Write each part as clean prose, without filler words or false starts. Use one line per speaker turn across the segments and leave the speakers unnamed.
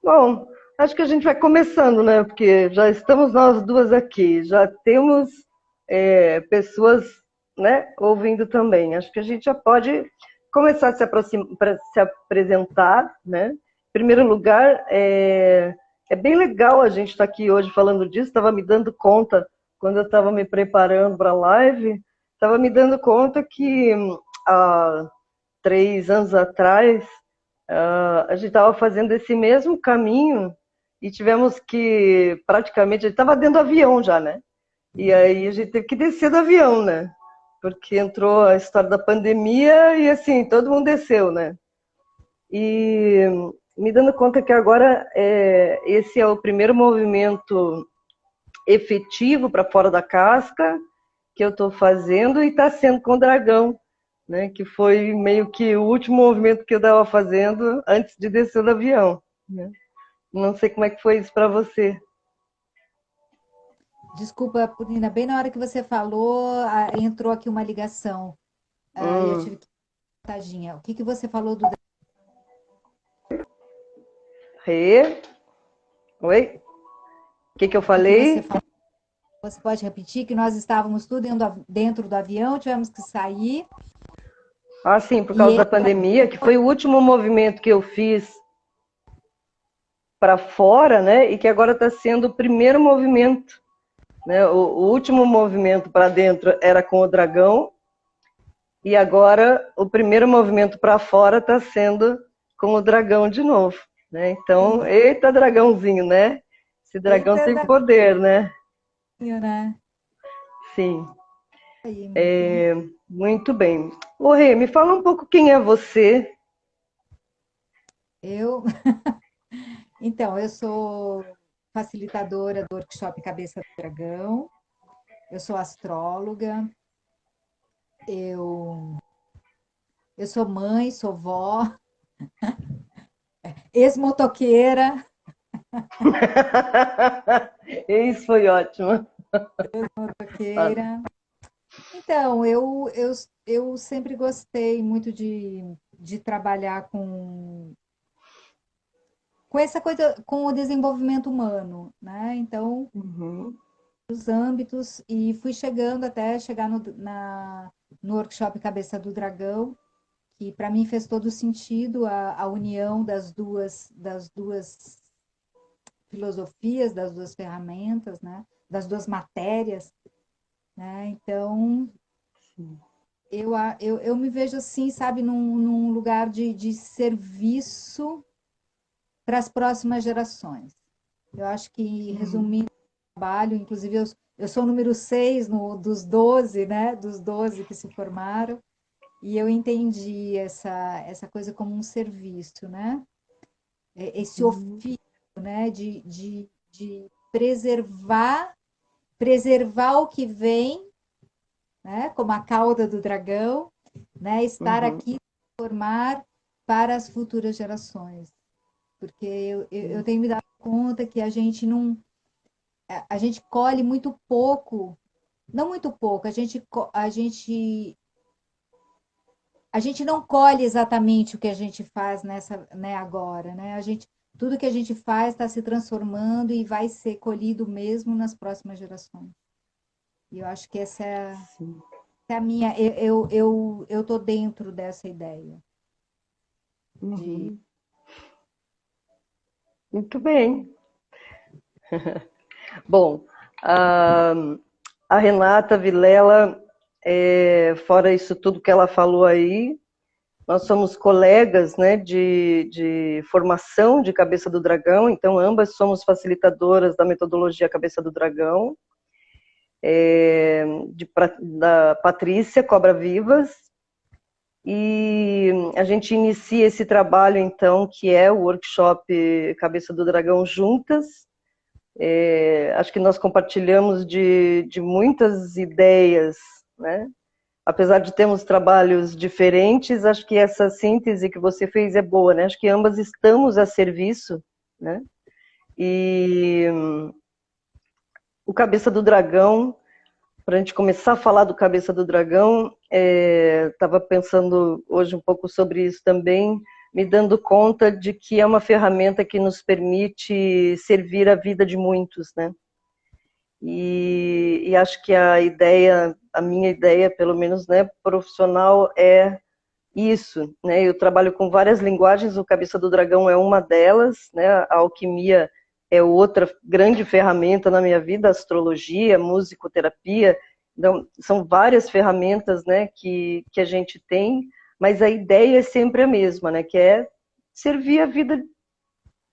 Bom, acho que a gente vai começando, né? Porque já estamos nós duas aqui, já temos pessoas, né, ouvindo também. Acho que a gente já pode começar a se apresentar, né? Em primeiro lugar, é bem legal a gente estar aqui hoje falando disso. Estava me dando conta, quando eu estava me preparando para a live, estava me dando conta que há 3 anos atrás a gente estava fazendo esse mesmo caminho e tivemos que, praticamente, a gente estava dentro do avião já, né? E aí a gente teve que descer do avião, né? Porque entrou a história da pandemia e assim, todo mundo desceu, né? E me dando conta que agora esse é o primeiro movimento efetivo para fora da casca que eu estou fazendo e está sendo com o dragão, né? Que foi meio que o último movimento que eu estava fazendo antes de descer do avião, né? Não sei como é que foi isso para você.
Desculpa, Purina, bem na hora que você falou, entrou aqui uma ligação. E eu
Hum,
tive que tadinha. O que que você falou do
Rê, oi? O que eu
que você
falei?
falou? Você pode repetir que nós estávamos tudo dentro do avião, tivemos que sair
Ah, sim, por
e
causa da
ele
pandemia, que foi o último movimento que eu fiz para fora, né? E que agora está sendo o primeiro movimento, né? O último movimento para dentro era com o dragão e agora o primeiro movimento para fora está sendo com o dragão de novo, né? Então, eita dragãozinho, né? Esse dragão
eita
tem poder, né?
daí, né?
Sim,
Aí, muito bom.
muito bem. Ô, Rê, me fala um pouco quem é você.
Eu, então, eu sou facilitadora do workshop Cabeça do Dragão. Eu sou astróloga. Eu, eu sou mãe, sou vó, ex-motoqueira,
Isso foi ótimo.
motoqueira. Então, eu sempre gostei muito de trabalhar com essa coisa, com o desenvolvimento humano, né? Então,
Uhum,
os âmbitos, e fui chegando até chegar no workshop Cabeça do Dragão, que para mim fez todo sentido a união das duas filosofias, das duas ferramentas, né? Das duas matérias, né? Então, eu me vejo assim, sabe, num lugar de serviço para as próximas gerações. Eu acho que,
uhum,
resumindo o trabalho, inclusive eu sou o número 6 dos 12, né? Dos 12 que se formaram, e eu entendi essa coisa como um serviço, né? Esse
uhum,
ofício, né? De preservar o que vem, né? Como a cauda do dragão, né? Estar
uhum,
aqui, formar para as futuras gerações. Porque eu tenho me dado conta que a gente não. A gente colhe muito pouco, não muito pouco, a gente não colhe exatamente o que a gente faz nessa, né, agora, né? Tudo que a gente faz está se transformando e vai ser colhido mesmo nas próximas gerações. E eu acho que
sim,
essa é a minha, eu tô dentro dessa ideia de
uhum. Muito bem. Bom, a, a Renata Vilela, fora isso tudo que ela falou aí, nós somos colegas, né, de formação de Cabeça do Dragão, então ambas somos facilitadoras da metodologia Cabeça do Dragão, da Patrícia Cobra Vivas, e a gente inicia esse trabalho, então, que é o workshop Cabeça do Dragão juntas. Acho que nós compartilhamos de muitas ideias, né? Apesar de termos trabalhos diferentes, acho que essa síntese que você fez é boa, né? Acho que ambas estamos a serviço, né? E o Cabeça do Dragão, para a gente começar a falar do Cabeça do Dragão, estava pensando hoje um pouco sobre isso também. me dando conta de que é uma ferramenta que nos permite servir a vida de muitos, né? E acho que a minha ideia, pelo menos, né, profissional, é isso, né? Eu trabalho com várias linguagens, o Cabeça do Dragão é uma delas, né? A alquimia é outra grande ferramenta na minha vida, a astrologia, musicoterapia, então, são várias ferramentas, né, que a gente tem, mas a ideia é sempre a mesma, né, que é servir a vida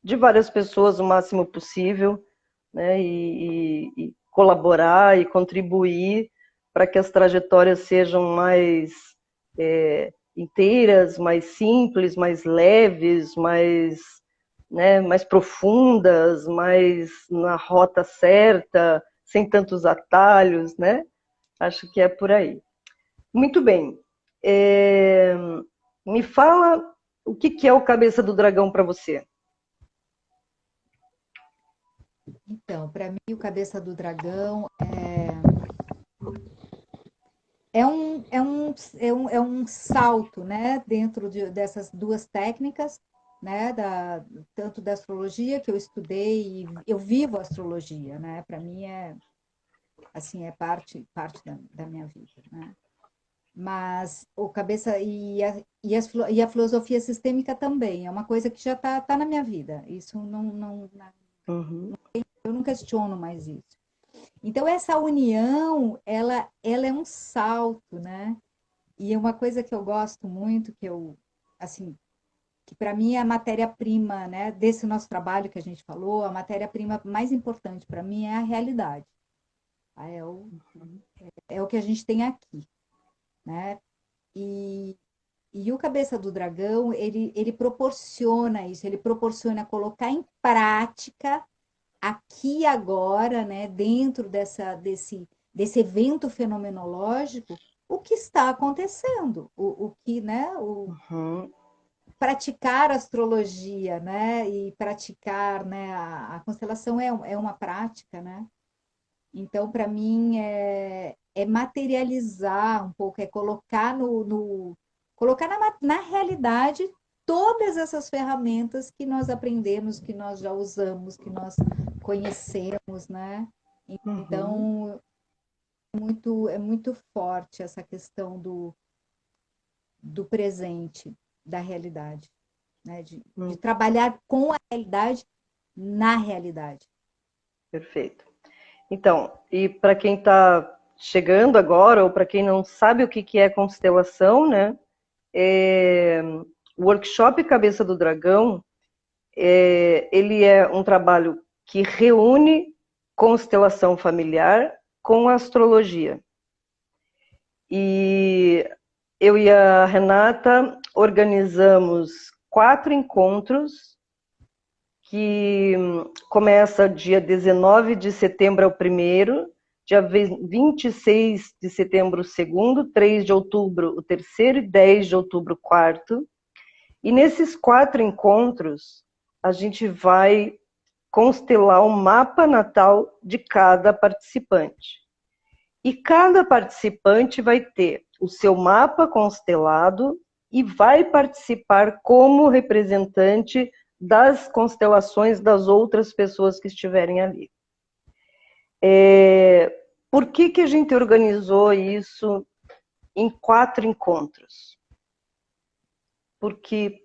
de várias pessoas o máximo possível, né, e colaborar e contribuir para que as trajetórias sejam mais inteiras, mais simples, mais leves, né, mais profundas, mais na rota certa, sem tantos atalhos, né? Acho que é por aí. Muito bem. Me fala o que é o Cabeça do Dragão para você.
Então, para mim, o Cabeça do Dragão é um salto, né, dentro dessas duas técnicas, né, tanto da astrologia, que eu estudei, e eu vivo a astrologia, né, para mim assim, é parte da minha vida, né. Mas o cabeça e a filosofia sistêmica também, é uma coisa que já tá na minha vida, isso não
Uhum.
eu não questiono mais isso. Então, essa união, ela é um salto, né? E é uma coisa que eu gosto muito, assim, que para mim é a matéria-prima, né, desse nosso trabalho que a gente falou, a matéria-prima mais importante para mim é a realidade. É o que a gente tem aqui, né? E, e o Cabeça do Dragão, ele proporciona isso, ele proporciona colocar em prática aqui e agora, né, dentro desse evento fenomenológico, o que está acontecendo, o que, né,
Uhum.
praticar astrologia, né, e praticar, né, a constelação é uma prática, né? Então, para mim, é materializar um pouco, é colocar colocar na realidade todas essas ferramentas que nós aprendemos, que nós já usamos, que nós conhecemos, né?
Uhum.
Então, é muito forte essa questão do presente, da realidade, né? De trabalhar com a realidade na realidade.
Perfeito. Então, e para quem está chegando agora, ou para quem não sabe o que é constelação, né? O workshop Cabeça do Dragão, ele é um trabalho que reúne constelação familiar com astrologia. E eu e a Renata organizamos 4 encontros, que começa dia 19 de setembro é o primeiro, dia 26 de setembro o segundo, 3 de outubro o terceiro e 10 de outubro o quarto. E nesses 4 encontros, a gente vai constelar o mapa natal de cada participante. E cada participante vai ter o seu mapa constelado e vai participar como representante das constelações das outras pessoas que estiverem ali. Por que a gente organizou isso em 4 encontros? Porque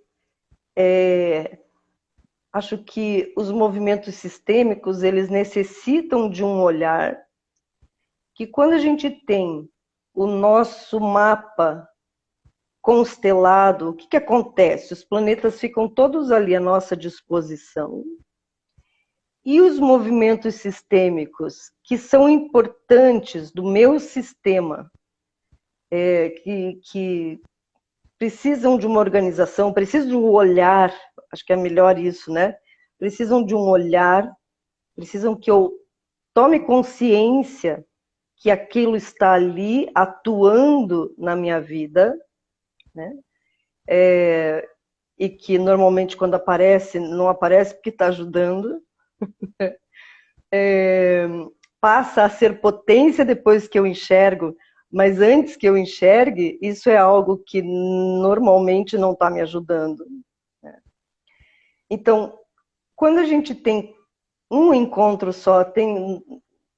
acho que os movimentos sistêmicos, eles necessitam de um olhar que, quando a gente tem o nosso mapa constelado, o que acontece? Os planetas ficam todos ali à nossa disposição. E os movimentos sistêmicos, que são importantes do meu sistema, que precisam de uma organização, precisam de um olhar, acho que é melhor isso, né? Precisam de um olhar, precisam que eu tome consciência que aquilo está ali atuando na minha vida, né? E que normalmente quando aparece, não aparece porque está ajudando. Passa a ser potência depois que eu enxergo, mas antes que eu enxergue, isso é algo que normalmente não está me ajudando. Então, quando a gente tem um encontro só, tem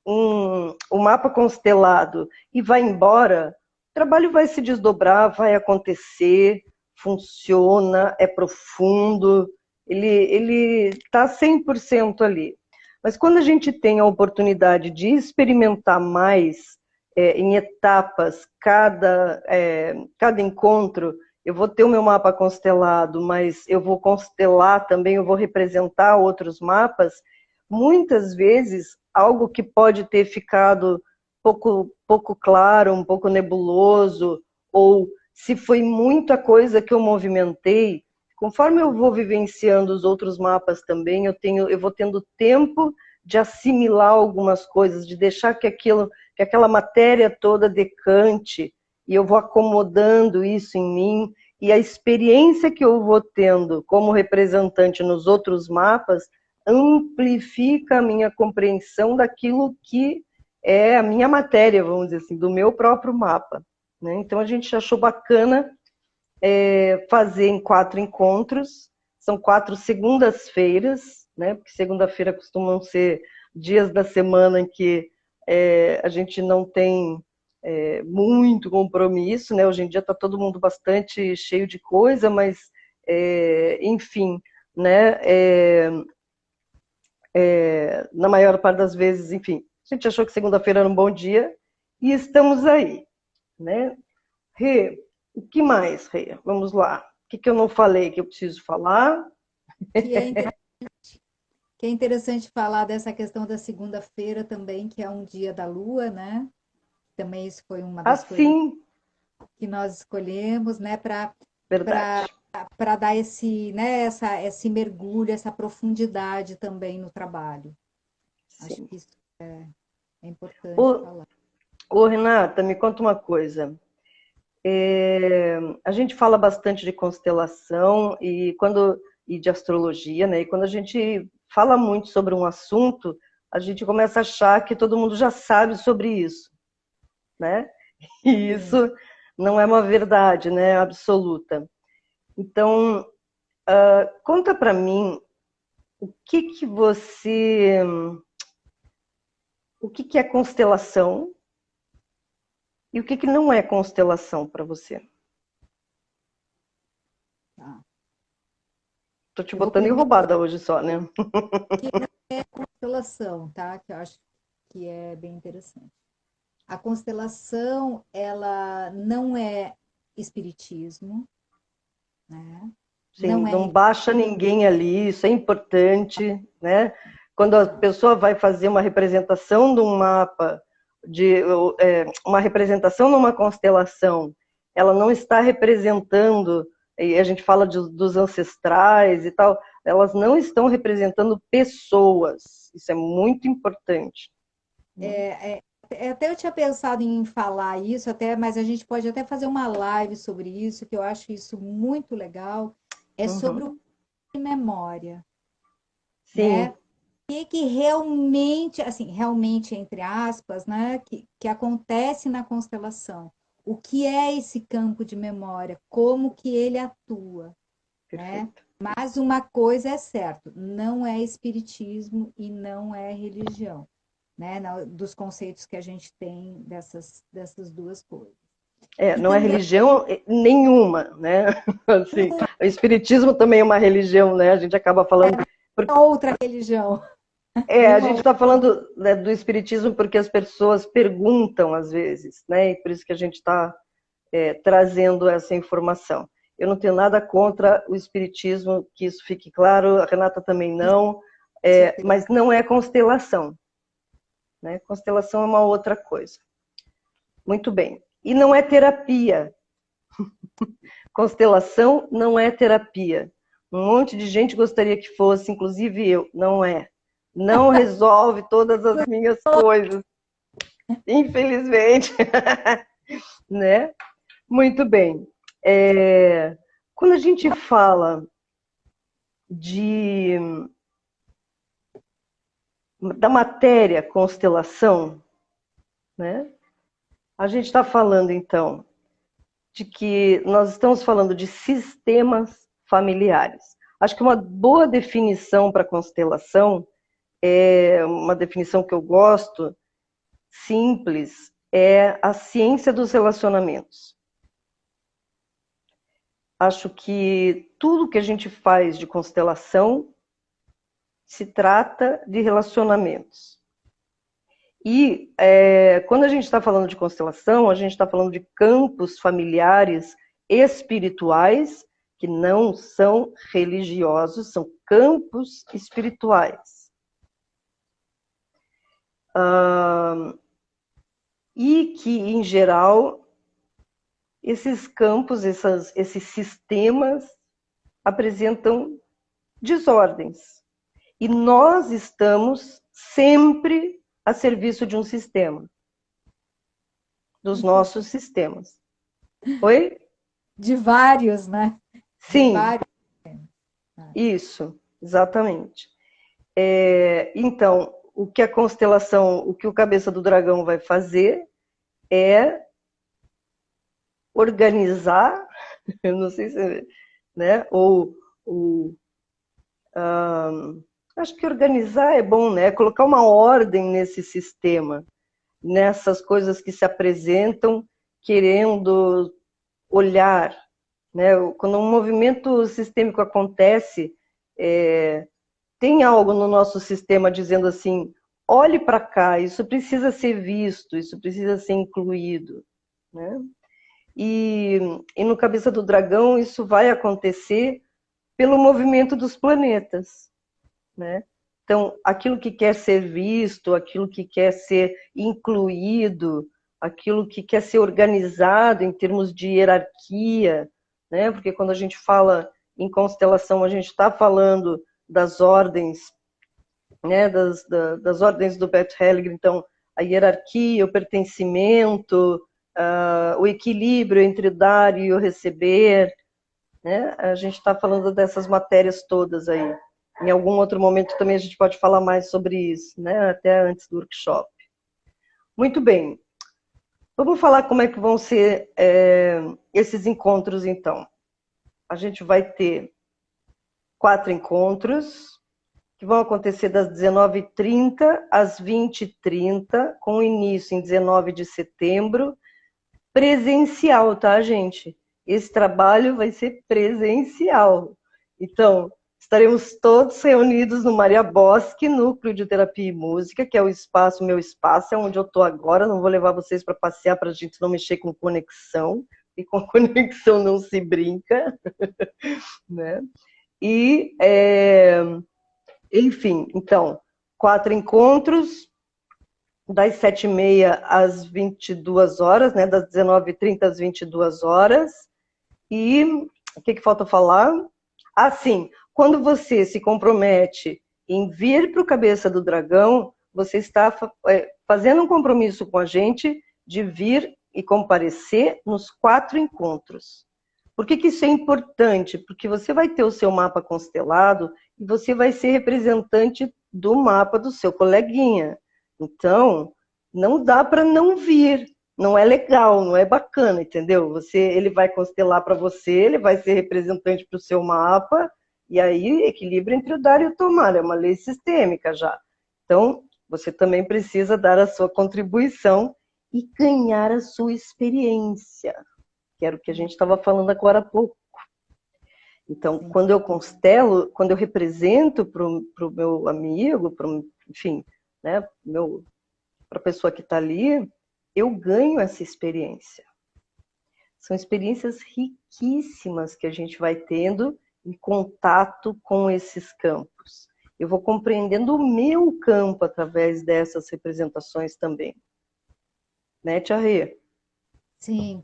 um mapa constelado e vai embora, o trabalho vai se desdobrar, vai acontecer, funciona, é profundo, ele está 100% ali. Mas quando a gente tem a oportunidade de experimentar mais em etapas, cada encontro, eu vou ter o meu mapa constelado, mas eu vou constelar também, eu vou representar outros mapas, muitas vezes algo que pode ter ficado pouco claro, um pouco nebuloso, ou se foi muita coisa que eu movimentei, conforme eu vou vivenciando os outros mapas também, eu vou tendo tempo de assimilar algumas coisas, de deixar que aquela matéria toda decante, e eu vou acomodando isso em mim, e a experiência que eu vou tendo como representante nos outros mapas amplifica a minha compreensão daquilo que é a minha matéria, vamos dizer assim, do meu próprio mapa. Né? Então a gente achou bacana fazer em 4 encontros, são 4 segundas-feiras, né? Porque segunda-feira costumam ser dias da semana em que a gente não tem muito compromisso, né? Hoje em dia está todo mundo bastante cheio de coisa, mas enfim, né? Na maior parte das vezes, enfim, a gente achou que segunda-feira era um bom dia e estamos aí, né? Rê, o que mais, Rê? Vamos lá. O que eu não falei que eu preciso falar?
Que é, que é interessante falar dessa questão da segunda-feira também, que é um dia da lua, né? Também isso foi uma das coisas
Assim,
que nós escolhemos, né, para
verdade.
para dar esse, né, esse mergulho, essa profundidade também no trabalho. Acho
Sim.
que isso é importante
Ô,
falar.
Renata, me conta uma coisa. A gente fala bastante de constelação e de astrologia, né? E quando a gente fala muito sobre um assunto, a gente começa a achar que todo mundo já sabe sobre isso, né? E isso
Sim.
não é uma verdade, né? Absoluta. Então, conta para mim o que que é constelação e o que que não é constelação para você.
Tá.
Tô te
Eu vou
botando em
primeiro
roubada hoje só, né?
que não é constelação, tá? Que eu acho que é bem interessante. A constelação, ela não é espiritismo, né?
Sim,
Não
não
é
baixa ninguém ali, isso é importante, né? Quando a
religião.
pessoa vai fazer uma representação de um mapa, uma representação numa constelação, ela não está representando, e a gente fala dos ancestrais e tal, elas não estão representando pessoas. Isso é muito importante.
Até eu tinha pensado em falar isso, até, mas a gente pode até fazer uma live sobre isso, que eu acho isso muito legal. É sobre
Uhum.
o de memória, né?
Sim,
Que realmente, assim, realmente, entre aspas, né, que acontece na constelação. O que é esse campo de memória? Como que ele atua, né?
perfeito.
Mas uma coisa é certa, não é espiritismo e não é religião, né? Dos conceitos que a gente tem dessas duas coisas. E
Não é
também
religião nenhuma, né? Assim, o espiritismo também é uma religião, né? A gente acaba falando.
é outra religião,
A
nenhuma
gente
outra.
está falando, né, do espiritismo porque as pessoas perguntam às vezes, né? E por isso que a gente está trazendo essa informação. Eu não tenho nada contra o espiritismo, que isso fique claro, a Renata também não,
Com certeza.
mas não é constelação, né? Constelação é uma outra coisa. Muito bem. E não é terapia. Constelação não é terapia. Um monte de gente gostaria que fosse, inclusive eu. Não é. Não resolve todas as minhas coisas, infelizmente. Né? Muito bem. Quando a gente fala de, da matéria constelação, né? A gente está falando, então, de que nós estamos falando de sistemas familiares. Acho que uma boa definição para constelação, é uma definição que eu gosto, simples, é a ciência dos relacionamentos. Acho que tudo que a gente faz de constelação se trata de relacionamentos. E quando a gente está falando de constelação, a gente está falando de campos familiares espirituais, que não são religiosos, são campos espirituais. E que, em geral, esses campos, esses sistemas apresentam desordens. E nós estamos sempre a serviço de um sistema, dos nossos sistemas. Oi?
De vários, né?
Sim,
De vários.
isso, exatamente. Então, o que a constelação, o que o Cabeça do Dragão vai fazer é organizar, eu não sei se, né, acho que organizar é bom, né? Colocar uma ordem nesse sistema, nessas coisas que se apresentam querendo olhar, né? Quando um movimento sistêmico acontece, tem algo no nosso sistema dizendo assim, olhe para cá, isso precisa ser visto, isso precisa ser incluído, né? E no Cabeça do Dragão isso vai acontecer pelo movimento dos planetas, né? Então, aquilo que quer ser visto, aquilo que quer ser incluído, aquilo que quer ser organizado em termos de hierarquia, né? Porque quando a gente fala em constelação, a gente está falando das ordens, né? Das ordens do Bert Hellinger, então, a hierarquia, o pertencimento, o equilíbrio entre o dar e o receber, né? A gente está falando dessas matérias todas aí. Em algum outro momento também a gente pode falar mais sobre isso, né? Até antes do workshop. Muito bem. Vamos falar como é que vão ser esses encontros, então. A gente vai ter 4 encontros, que vão acontecer das 19h30 às 20h30, com início em 19 de setembro, presencial, tá, gente? Esse trabalho vai ser presencial. Então, estaremos todos reunidos no Maria Bosque, Núcleo de Terapia e Música, que é o espaço, meu espaço, é onde eu estou agora. Não vou levar vocês para passear para a gente não mexer com conexão, e com conexão não se brinca, né? E, enfim, então, 4 encontros, das 7h30 às 22h, né? Das 19h30 às 22h. E o que falta falar? Sim, quando você se compromete em vir para o Cabeça do Dragão, você está fazendo um compromisso com a gente de vir e comparecer nos 4 encontros. Por que isso é importante? Porque você vai ter o seu mapa constelado e você vai ser representante do mapa do seu coleguinha. Então, não dá para não vir. Não é legal, não é bacana, entendeu? Ele vai constelar para você, ele vai ser representante para o seu mapa, e aí equilíbrio entre o dar e o tomar, é uma lei sistêmica já. Então, você também precisa dar a sua contribuição e ganhar a sua experiência, que era o que a gente estava falando agora há pouco. Então, quando eu constelo, quando eu represento para o meu amigo, enfim, né, para a pessoa que está ali, eu ganho essa experiência. São experiências riquíssimas que a gente vai tendo em contato com esses campos. Eu vou compreendendo o meu campo através dessas representações também. Né, Tia Rê?
Sim,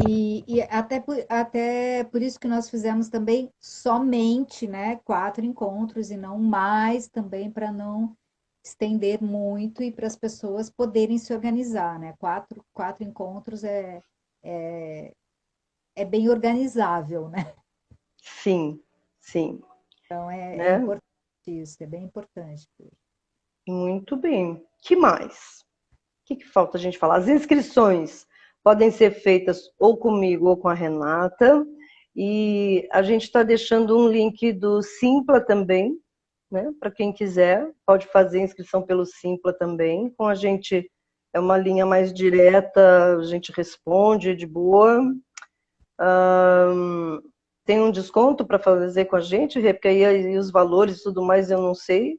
e até por isso que nós fizemos também somente, né, 4 encontros e não mais, também para não estender muito e para as pessoas poderem se organizar, né? Quatro encontros é bem organizável, né?
Sim, sim.
Então
né?
importante isso, é bem importante.
Muito bem. Que mais? O que falta a gente falar? As inscrições podem ser feitas ou comigo ou com a Renata. E a gente está deixando um link do Simpla também, né? Para quem quiser, pode fazer inscrição pelo Simpla também. Com a gente é uma linha mais direta, a gente responde de boa. Tem um desconto para fazer com a gente, Rê? Porque aí os valores e tudo mais eu não sei.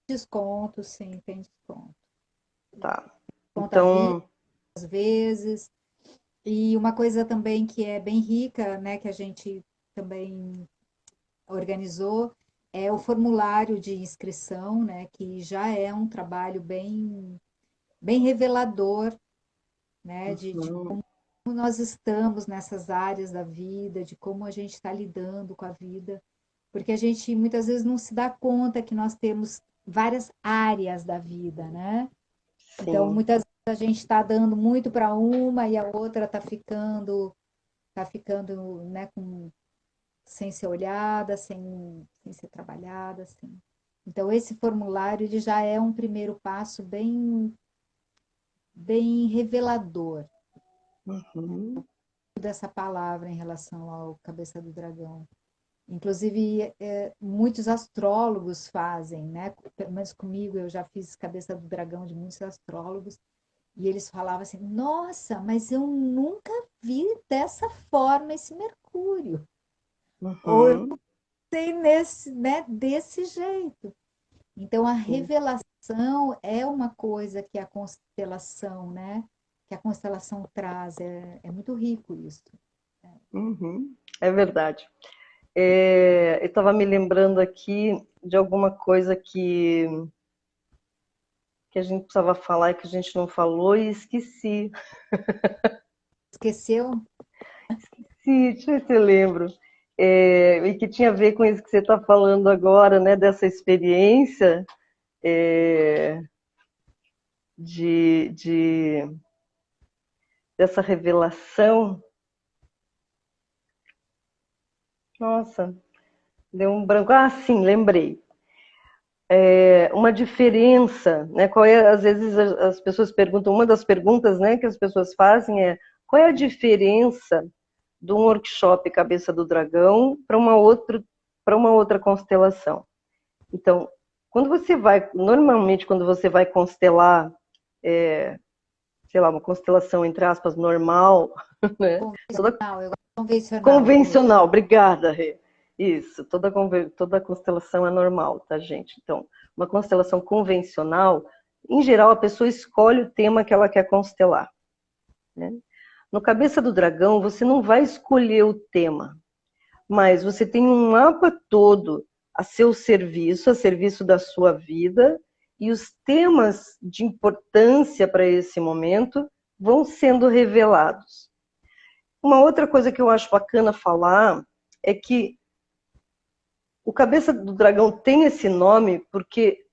Desconto, sim, tem desconto.
Tá.
Conta vista,
Então,
às vezes. E uma coisa também que é bem rica, né, que a gente também organizou, é o formulário de inscrição, né, que já é um trabalho bem revelador, né, de
uhum,
como nós estamos nessas áreas da vida, de como a gente está lidando com a vida, porque a gente muitas vezes não se dá conta que nós temos várias áreas da vida, né? Então,
sim.
muitas vezes a gente está dando muito para uma e a outra tá ficando, né, sem ser olhada, sem ser trabalhada, assim. Então, esse formulário ele já é um primeiro passo bem revelador
Uhum,
dessa palavra em relação ao cabeça do dragão. Inclusive, muitos astrólogos fazem, né? Pelo menos comigo, eu já fiz cabeça do dragão de muitos astrólogos, e eles falavam assim: nossa, mas eu nunca vi dessa forma esse Mercúrio. Ou eu
uhum,
sei nesse, né, desse jeito. Então, a
sim.
revelação é uma coisa que a constelação, né? Que a constelação traz. É muito rico isso.
Uhum, é verdade. Eu estava me lembrando aqui de alguma coisa que a gente precisava falar e que a gente não falou e esqueci.
Esqueceu?
Sim, deixa eu ver se eu lembro. E que tinha a ver com isso que você está falando agora, né? Dessa experiência é, de, de- dessa revelação. Nossa, deu um branco. Ah, sim, lembrei. Uma diferença, né? Qual é, às vezes as pessoas perguntam, uma das perguntas, né, que as pessoas fazem é qual é a diferença de um workshop Cabeça do Dragão para uma outra constelação? Então, normalmente quando você vai constelar, sei lá, uma constelação entre aspas normal, né? Toda
Convencional, eu gosto de convencional.
convencional, obrigada, Rê. Isso, toda constelação é normal, tá, gente? Então, uma constelação convencional, em geral, a pessoa escolhe o tema que ela quer constelar, né? No Cabeça do Dragão, você não vai escolher o tema, mas você tem um mapa todo a seu serviço, a serviço da sua vida, e os temas de importância para esse momento vão sendo revelados. Uma outra coisa que eu acho bacana falar é que o Cabeça do Dragão tem esse nome porque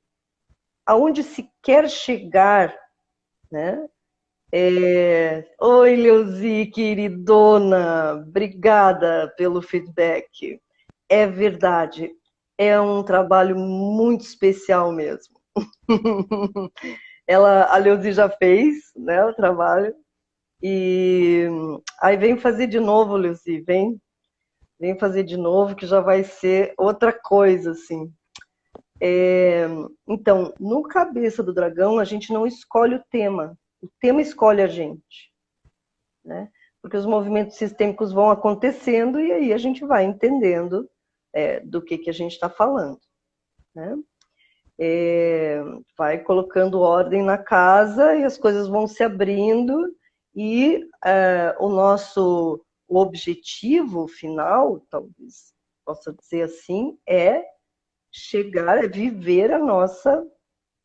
aonde se quer chegar, né? Oi, Leuzi, queridona, obrigada pelo feedback. É verdade, é um trabalho muito especial mesmo. A Leuzi já fez, né, o trabalho, e aí vem fazer de novo, Leuzi, vem fazer de novo, que já vai ser outra coisa, assim. Então, no Cabeça do Dragão, a gente não escolhe o tema escolhe a gente, né? Porque os movimentos sistêmicos vão acontecendo e aí a gente vai entendendo do que a gente está falando, né? Vai colocando ordem na casa e as coisas vão se abrindo e o objetivo final, talvez possa dizer assim, é viver a nossa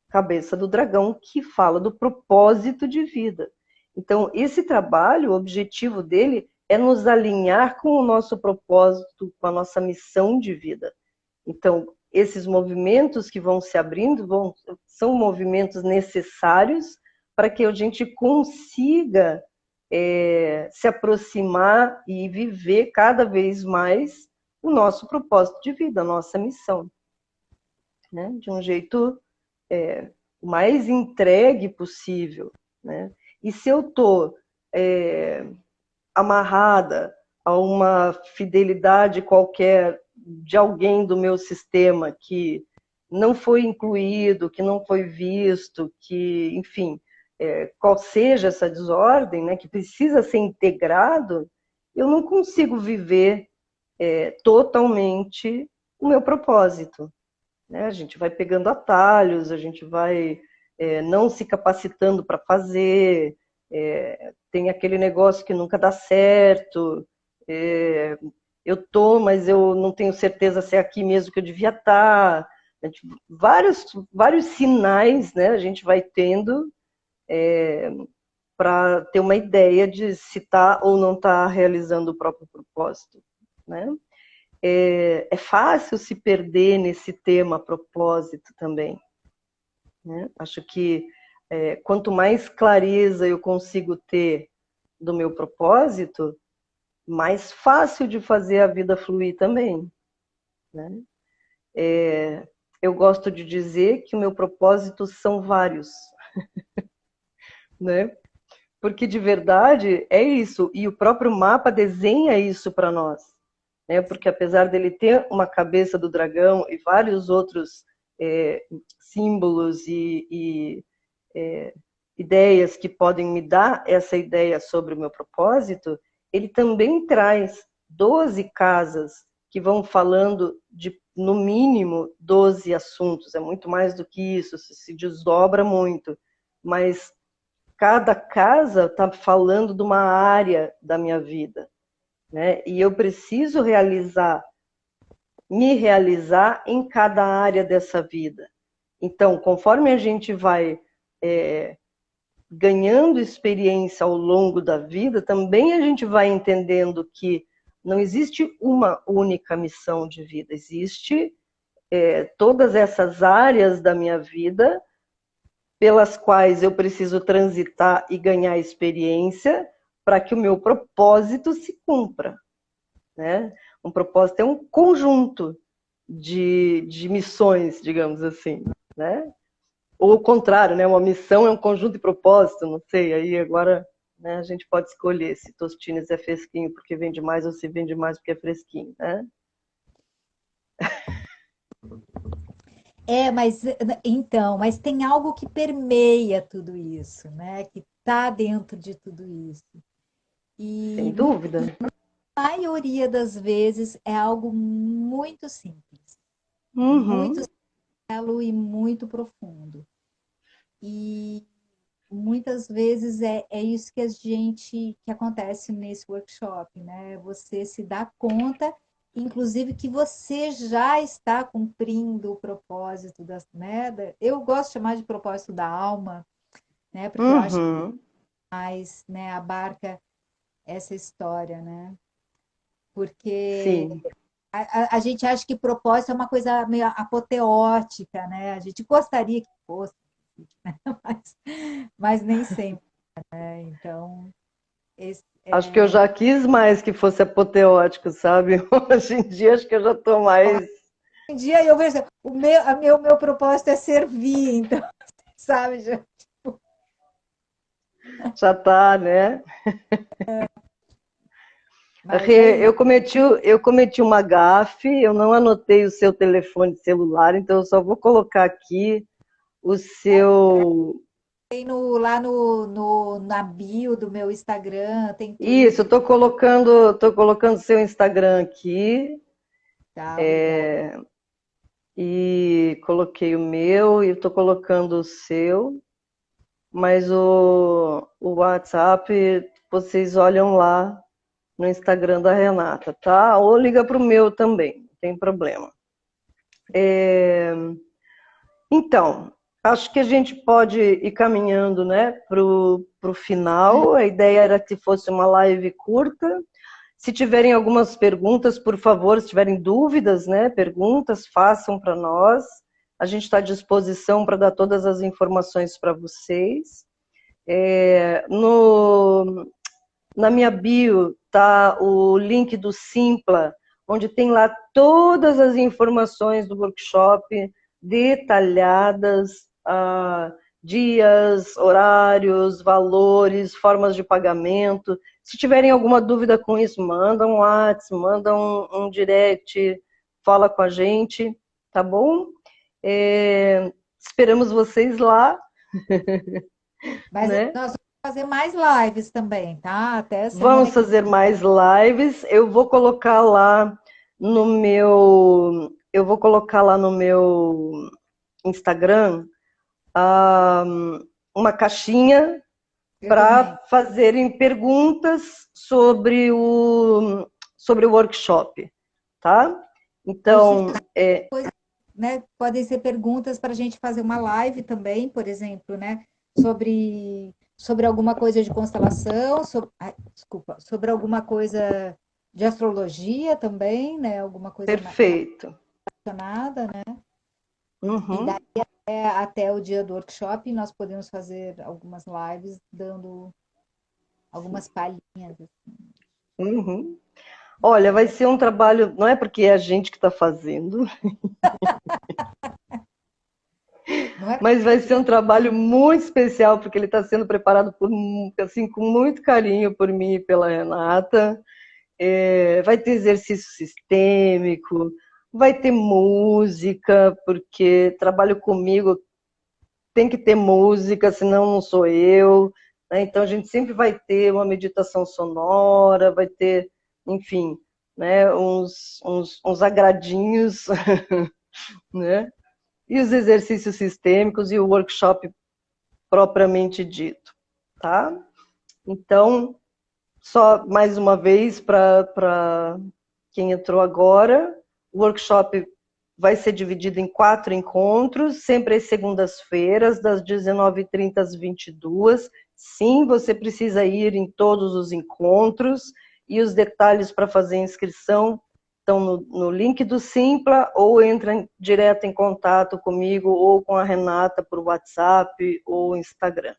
Cabeça do Dragão, que fala do propósito de vida. Então, esse trabalho, o objetivo dele é nos alinhar com o nosso propósito, com a nossa missão de vida. Então, esses movimentos que vão se abrindo são movimentos necessários para que a gente consiga se aproximar e viver cada vez mais o nosso propósito de vida, a nossa missão, né? De um jeito o mais entregue possível, né? E se eu estou amarrada a uma fidelidade qualquer de alguém do meu sistema que não foi incluído, que não foi visto, que, enfim, qual seja essa desordem, né, que precisa ser integrado, eu não consigo viver totalmente o meu propósito. Né? A gente vai pegando atalhos, a gente vai não se capacitando para fazer, tem aquele negócio que nunca dá certo, eu tô, mas eu não tenho certeza se é aqui mesmo que eu devia estar. Vários sinais, né, a gente vai tendo para ter uma ideia de se está ou não está realizando o próprio propósito. Né? É fácil se perder nesse tema propósito também. Né? Acho que quanto mais clareza eu consigo ter do meu propósito, mais fácil de fazer a vida fluir também. Né? Eu gosto de dizer que o meu propósito são vários. Né? Porque de verdade é isso, e o próprio mapa desenha isso para nós. Né? Porque apesar dele ter uma cabeça do dragão e vários outros símbolos e ideias que podem me dar essa ideia sobre o meu propósito, ele também traz 12 casas que vão falando de, no mínimo, 12 assuntos. É muito mais do que isso, se desdobra muito. Mas cada casa está falando de uma área da minha vida. Né? E eu preciso me realizar em cada área dessa vida. Então, conforme a gente vai ganhando experiência ao longo da vida, também a gente vai entendendo que não existe uma única missão de vida, existe todas essas áreas da minha vida pelas quais eu preciso transitar e ganhar experiência para que o meu propósito se cumpra. Né? Um propósito é um conjunto de missões, digamos assim. Né? Ou o contrário, né? Uma missão é um conjunto de propósito, não sei, aí agora né, a gente pode escolher se Tostines é fresquinho porque vende mais ou se vende mais porque é fresquinho, né?
Mas então, mas tem algo que permeia tudo isso, né? Que está dentro de tudo isso.
Sem
E
dúvida.
a maioria das vezes é algo muito simples, muito
Uhum.
singelo e muito profundo. E muitas vezes é isso que acontece nesse workshop, né? Você se dá conta, inclusive, que você já está cumprindo o propósito né? Eu gosto de chamar de propósito da alma, né? Porque eu acho que
Uhum.
mais, né, abarca essa história, né? Porque
Sim.
a gente acha que propósito é uma coisa meio apoteótica, né? A gente gostaria que fosse, né? Mas nem sempre. Então, esse,
Acho que eu já quis mais que fosse apoteótico, sabe? Hoje em dia acho que eu já estou mais.
um dia eu vejo, meu propósito é servir, então, sabe?
Já tá, né?
Mas é isso.
Eu cometi uma gafe, eu não anotei o seu telefone celular, então eu só vou colocar aqui o seu.
Tem lá na bio do meu Instagram, tem
Isso, eu
tudo.
tô colocando seu Instagram aqui
Tá, obrigada.
e coloquei o meu e estou colocando o seu, mas o WhatsApp vocês olham lá no Instagram da Renata, tá? Ou liga para o meu também, não tem problema. Então, acho que a gente pode ir caminhando, né, para o final. A ideia era que fosse uma live curta. Se tiverem algumas perguntas, por favor, se tiverem dúvidas, né, perguntas, façam para nós. A gente está à disposição para dar todas as informações para vocês. Na minha bio está o link do Simpla, onde tem lá todas as informações do workshop detalhadas, dias, horários, valores, formas de pagamento. Se tiverem alguma dúvida com isso, manda um WhatsApp, manda um direct, fala com a gente, tá bom? Esperamos vocês lá,
Mas
né?
nós vamos fazer mais lives também, tá? Até semana
Vamos
que
fazer mais lives. Eu vou colocar lá no meu Instagram ah, uma caixinha
eu
para
também.
fazerem perguntas sobre o workshop, tá?
Ou
Então,
sugestões, né? Podem ser perguntas para a gente fazer uma live também, por exemplo, né? Sobre alguma coisa de constelação, desculpa, sobre alguma coisa de astrologia também, né? Alguma coisa mais
perfeito.
relacionada, né? E daí
Uhum,
até o dia do workshop nós podemos fazer algumas lives dando algumas palhinhas.
uhum. Olha, vai ser um trabalho, não é porque é a gente que está fazendo,
Não é
mas vai
porque
ser um trabalho muito especial, porque ele está sendo preparado assim, com muito carinho por mim e pela Renata. Vai ter exercício sistêmico, vai ter música, porque trabalho comigo tem que ter música, senão não sou eu, né? Então a gente sempre vai ter uma meditação sonora, vai ter, enfim, né, uns agradinhos, né? E os exercícios sistêmicos e o workshop propriamente dito, tá? Então, só mais uma vez para quem entrou agora, o workshop vai ser dividido em 4 encontros, sempre às segundas-feiras, das 19h30 às 22h. Sim, você precisa ir em todos os encontros e os detalhes para fazer a inscrição estão no link do Simpla ou entra direto em contato comigo ou com a Renata por WhatsApp ou Instagram.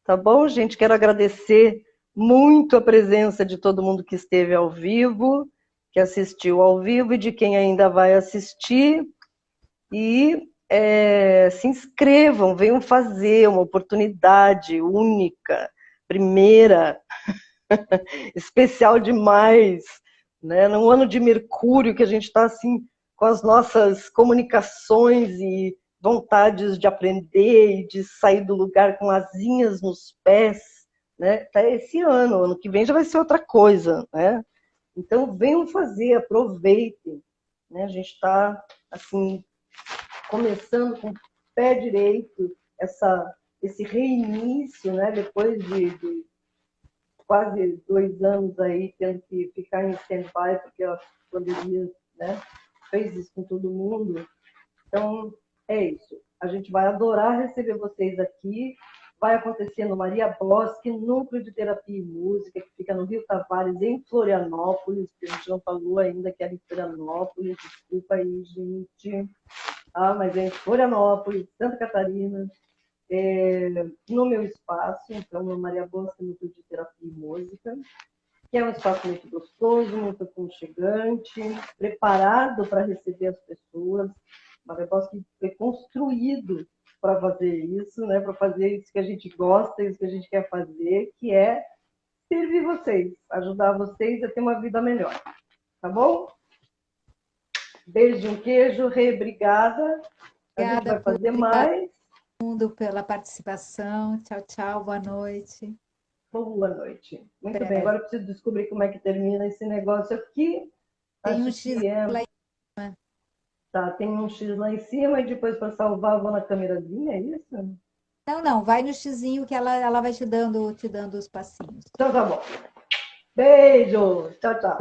Tá bom, gente? Quero agradecer muito a presença de todo mundo que esteve ao vivo, que assistiu ao vivo e de quem ainda vai assistir. E se inscrevam, venham fazer uma oportunidade única, primeira, especial demais, né? Num ano de Mercúrio que a gente está assim com as nossas comunicações e vontades de aprender e de sair do lugar com asinhas nos pés, né? Tá esse ano que vem já vai ser outra coisa, né? Então venham fazer, aproveitem, né? A gente está assim começando com o pé direito esse reinício, né? Depois de quase 2 anos aí tendo que ficar em stand-by porque a pandemia, né, fez isso com todo mundo. Então, é isso. A gente vai adorar receber vocês aqui. Vai acontecer no Maria Bosque, Núcleo de Terapia e Música, que fica no Rio Tavares, em Florianópolis, que a gente não falou ainda que era em Florianópolis. Desculpa aí, gente. Mas é em Florianópolis, Santa Catarina, no meu espaço, então, no Maria Bosque, Núcleo de Terapia e Música, que é um espaço muito gostoso, muito aconchegante, preparado para receber as pessoas. Uma negócio que foi construído para fazer isso, né? Para fazer isso que a gente gosta, isso que a gente quer fazer, que é servir vocês, ajudar vocês a ter uma vida melhor. Tá bom? Beijo, um queijo, Rê, obrigada. A gente
Obrigada,
vai fazer
obrigada
mais.
mundo pela participação. Tchau, tchau, boa noite.
Boa noite. Muito bem,
Breve.
agora eu preciso descobrir como é que termina esse negócio aqui.
Tem um
Acho
X
que
lá
é.
em cima.
Tá, tem um X lá em cima e depois para salvar eu vou na câmerazinha, é isso?
Não, não, vai no xizinho que ela vai te dando os passinhos.
Então tá bom. Beijo. Tchau, tchau.